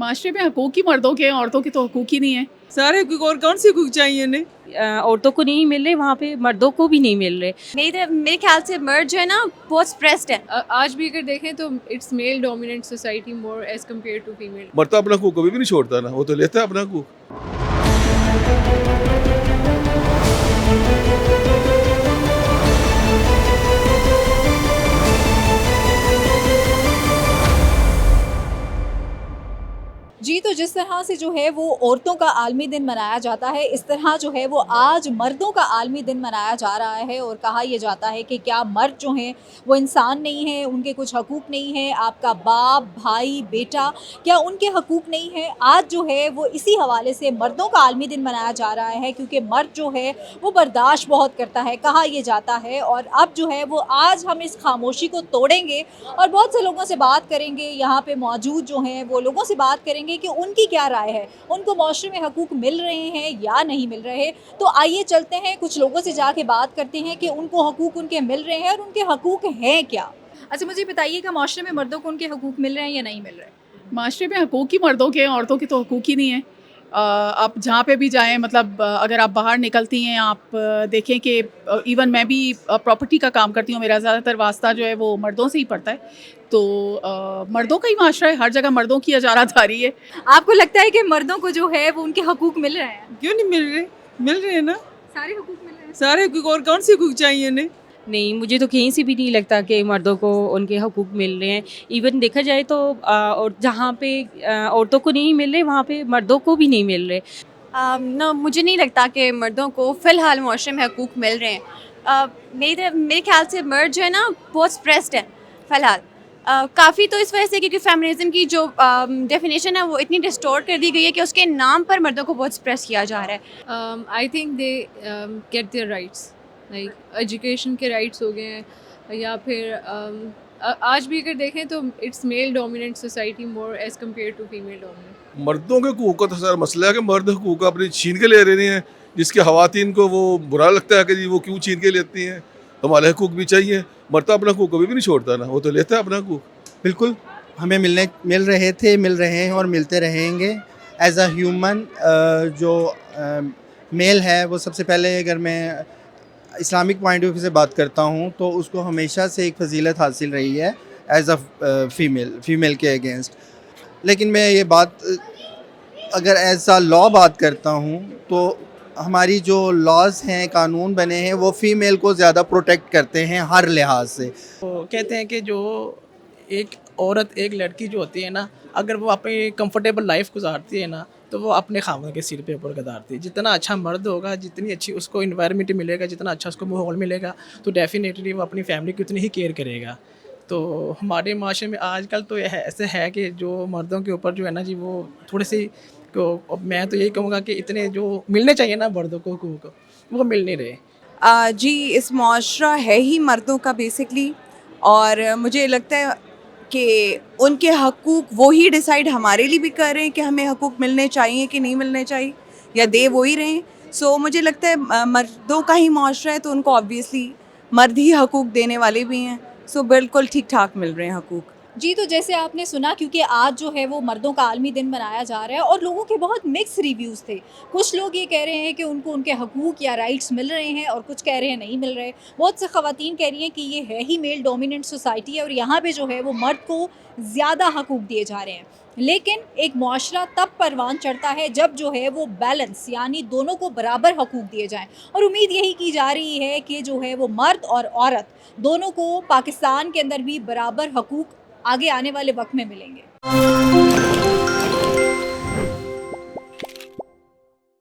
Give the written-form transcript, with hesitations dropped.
معاشرے میں حقوق ہی مردوں کے ہیں, عورتوں کے تو حقوق ہی نہیں ہیں. سارے حقوق, اور کون سے حقوق چاہیے انہیں؟ عورتوں کو نہیں مل رہے, وہاں پہ مردوں کو بھی نہیں مل رہے. نہیں تو میرے خیال سے مرد جو ہے نا بہت اسپریسڈ ہے. آج بھی اگر دیکھیں تو it's male dominant society more as compare to female. مرد اپنا حقوق کبھی بھی نہیں چھوڑتا نا, وہ تو لیتا ہے اپنا حقوق. جی, تو جس طرح سے جو ہے وہ عورتوں کا عالمی دن منایا جاتا ہے, اس طرح جو ہے وہ آج مردوں کا عالمی دن منایا جا رہا ہے. اور کہا یہ جاتا ہے کہ کیا مرد جو ہیں وہ انسان نہیں ہیں, ان کے کچھ حقوق نہیں ہیں, آپ کا باپ, بھائی, بیٹا, کیا ان کے حقوق نہیں ہیں؟ آج جو ہے وہ اسی حوالے سے مردوں کا عالمی دن منایا جا رہا ہے, کیونکہ مرد جو ہے وہ برداشت بہت کرتا ہے, کہا یہ جاتا ہے. اور اب جو ہے وہ آج ہم اس خاموشی کو توڑیں گے اور بہت سے لوگوں سے بات کریں گے, یہاں پہ موجود جو ہیں وہ لوگوں سے بات کریں گے کہ ان کی کیا رائے ہے, ان کو معاشرے میں حقوق مل رہے ہیں یا نہیں مل رہے. تو آئیے چلتے ہیں, کچھ لوگوں سے جا کے بات کرتے ہیں کہ ان کو حقوق ان کے مل رہے ہیں اور ان کے حقوق ہیں کیا. اچھا, مجھے بتائیے کہ معاشرے میں مردوں کو ان کے حقوق مل رہے ہیں یا نہیں مل رہے؟ معاشرے میں حقوق ہی مردوں کے ہیں, عورتوں کے تو حقوق ہی نہیں ہیں. آپ جہاں پہ بھی جائیں, مطلب اگر آپ باہر نکلتی ہیں, آپ دیکھیں کہ ایون میں بھی پراپرٹی کا کام کرتی ہوں, میرا زیادہ تر واسطہ جو ہے وہ مردوں سے ہی پڑتا ہے. تو مردوں کا ہی معاشرہ ہے, ہر جگہ مردوں کی اجارت آ رہی ہے. آپ کو لگتا ہے کہ مردوں کو جو ہے وہ ان کے حقوق مل رہے ہیں؟ کیوں نہیں مل رہے؟ مل رہے ہیں نا, سارے حقوق مل رہے ہیں. سارے حقوق, اور کون سے حقوق چاہیے انہیں؟ نہیں, مجھے تو کہیں سے بھی نہیں لگتا کہ مردوں کو ان کے حقوق مل رہے ہیں. ایون دیکھا جائے تو اور جہاں پہ عورتوں کو نہیں مل رہے, وہاں پہ مردوں کو بھی نہیں مل رہے. نہ, مجھے نہیں لگتا کہ مردوں کو فی الحال معاشرے میں حقوق مل رہے ہیں. نہیں تو میرے خیال سے مرد جو ہے نا بہت اسپریسڈ ہے فی الحال. کافی تو اس وجہ سے کیونکہ فیمنزم کی جو ڈیفینیشن ہے وہ اتنی ڈسٹورٹ کر دی گئی ہے کہ اس کے نام پر مردوں کو بہت اسپریس کیا جا رہا ہے. I think they get their rights, like education کے رائٹس ہو گئے ہیں, یا پھر آج بھی اگر دیکھیں تو it's male dominant society more as compare to female dominant. مردوں کے حقوق کا تو سارا مسئلہ ہے کہ مرد حقوق اپنی چھین کے لے رہے ہیں, جس کے خواتین کو وہ برا لگتا ہے کہ جی وہ کیوں چھین کے لیتی ہیں. ہمارے حقوق بھی چاہیے, مرد اپنا حقوق کبھی بھی نہیں چھوڑتا نا, وہ تو لیتا ہے اپنا حقوق. بالکل, ہمیں مل رہے تھے, مل رہے ہیں اور ملتے رہیں گے. ایز اے ہیومن جو میل ہے وہ سب سے پہلے, اگر میں اسلامک پوائنٹ آف ویو سے بات کرتا ہوں تو اس کو ہمیشہ سے ایک فضیلت حاصل رہی ہے ایز اے فیمیل کے اگینسٹ. لیکن میں یہ بات اگر ایز اے لا بات کرتا ہوں تو ہماری جو لاز ہیں, قانون بنے ہیں, وہ فیمیل کو زیادہ پروٹیکٹ کرتے ہیں ہر لحاظ سے. وہ کہتے ہیں کہ جو ایک عورت, ایک لڑکی جو ہوتی ہے نا, اگر وہ اپنی کمفرٹیبل لائف گزارتی ہے نا تو وہ اپنے خاوند کے سر پہ اوپر گزارتی ہے. جتنا اچھا مرد ہوگا, جتنی اچھی اس کو انوائرمنٹ ملے گا, جتنا اچھا اس کو ماحول ملے گا, تو ڈیفینیٹلی وہ اپنی فیملی کی اتنی ہی کیئر کرے گا. تو ہمارے معاشرے میں آج کل تو ایسے ہے کہ جو مردوں کے اوپر جو ہے نا جی, وہ تھوڑے سی, میں تو یہی کہوں گا کہ اتنے جو ملنے چاہیے نا مردوں کو حقوق, وہ مل نہیں رہے. جی, اس معاشرہ ہے ہی مردوں کا بیسکلی, اور مجھے لگتا ہے کہ ان کے حقوق وہی ڈیسائیڈ ہمارے لیے بھی کر رہے ہیں کہ ہمیں حقوق ملنے چاہیے کہ نہیں ملنے چاہیے, یا دے وہی رہے ہیں. سو مجھے لگتا ہے مردوں کا ہی معاشرہ ہے تو ان کو آبویسلی مرد ہی حقوق دینے والے بھی ہیں. سو بالکل ٹھیک ٹھاک مل رہے ہیں حقوق. جی, تو جیسے آپ نے سنا, کیونکہ آج جو ہے وہ مردوں کا عالمی دن منایا جا رہا ہے اور لوگوں کے بہت مکس ریویوز تھے. کچھ لوگ یہ کہہ رہے ہیں کہ ان کو ان کے حقوق یا رائٹس مل رہے ہیں, اور کچھ کہہ رہے ہیں نہیں مل رہے. بہت سے خواتین کہہ رہی ہیں کہ یہ ہے ہی میل ڈومیننٹ سوسائٹی ہے اور یہاں پہ جو ہے وہ مرد کو زیادہ حقوق دیے جا رہے ہیں. لیکن ایک معاشرہ تب پروان چڑھتا ہے جب جو ہے وہ بیلنس, یعنی دونوں کو برابر حقوق دیے جائیں. اور امید یہی کی جا رہی ہے کہ جو ہے وہ مرد اور عورت دونوں کو پاکستان کے اندر بھی برابر حقوق آگے آنے والے وقت میں ملیں گے.